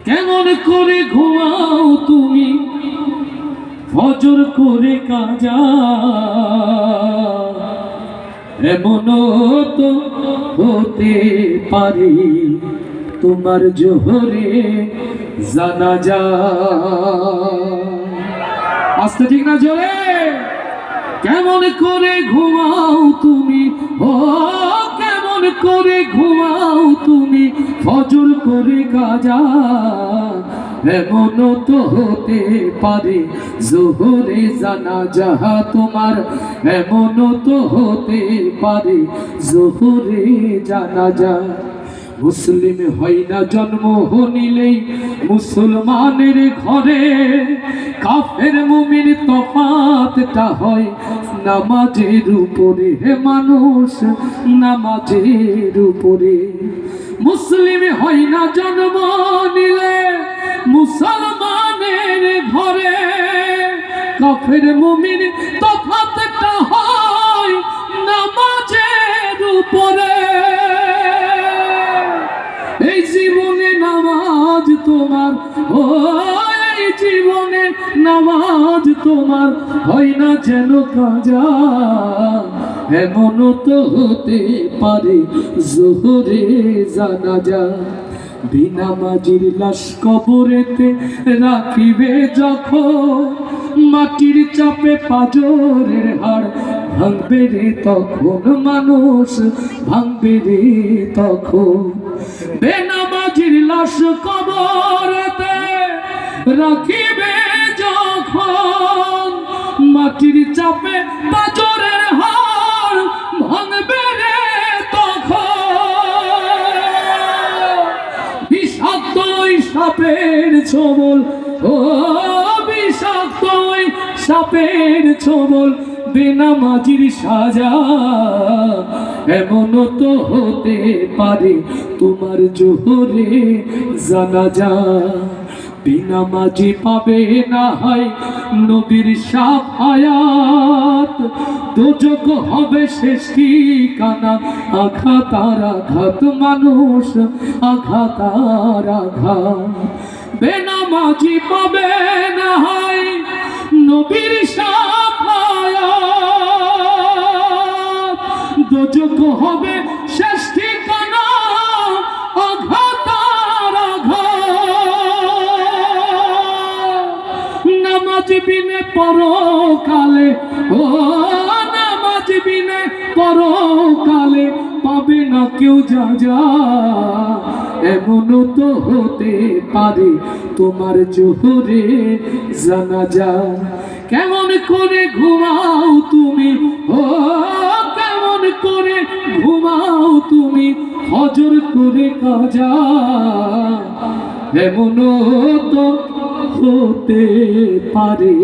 কেমন করে ঘুমাও তুমি ফজর করে কাজা, এমনও তো হতে পারে তোমার জোহরে জানাজা। আস্তে ঠিক না জোরে। কেমন করে ঘুমাও তুমি, ও কেমন করে ঘুমাও তুমি ফজর করে কাজা, এমনও তো হতে পারে জোহরে জানাজা তোমার, এমনও তো হতে পারে জোহরে জানাজা। মুসলিম হয় না জন্ম নিলেই মুসলমানের ঘরে, কাফের মুমিন তফাতটা হয় নামাজের উপরে, হে মানুষ নামাজের উপরে। মুসলিম হয় না জন্ম নিলে মুসলমানের ঘরে, কাফের মুমিন তফাতটা হয় নামাজের উপরে। এই জীবনে নামাজ তোমার, ও এই জীবনে নামাজ তোমার হয় না যেন কাজা, এমনও তো হতে পারে জোহরে জানাজা। বিনামাজির লাশ কবরেতে রাখিবে যখন, মাটির চাপে পাজরের হাড় ভাঙবে রে তখন, মানুষ ভাঙবে রে তখন। বেনামাজির লাশ কবরেতে রাখিবে যখন, মাটির চাপে পাজরের হাড় ভাঙবে রে তখন। বিষাক্ত সাপের ছোবল, ও বিষাক্ত সাপের ছোবল বেনামাজির সাজা, এমনও তো হতে পারে তোমার জোহরে জানাজা। বেনামাজি পাবে না হয় নবীর শাফায়াত, দোজখ হবে শেষ ঠিকানা, আঘাত আর আঘাত মানুষ আঘাত আর আঘাত। বেনামাজি পাবে না হয় নবীর শাফায়াত, দোজখ হবে শেষ ঠিকানা, আঘাত আর আঘাত। নামাজ বিনে পরকালে, ও নামাজ বিনে পরকালে পাবে না কেউ যা যা, এমনও তো হতে পারে তোমার জোহরে জানাজা। কেমন করে ঘুমাও তুমি, ও কেমন করে ঘুমাও তুমি ফজর করে কাজা, এমনও তো হতে পারে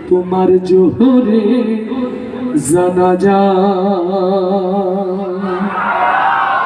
তোমার জোহরে জানাজা।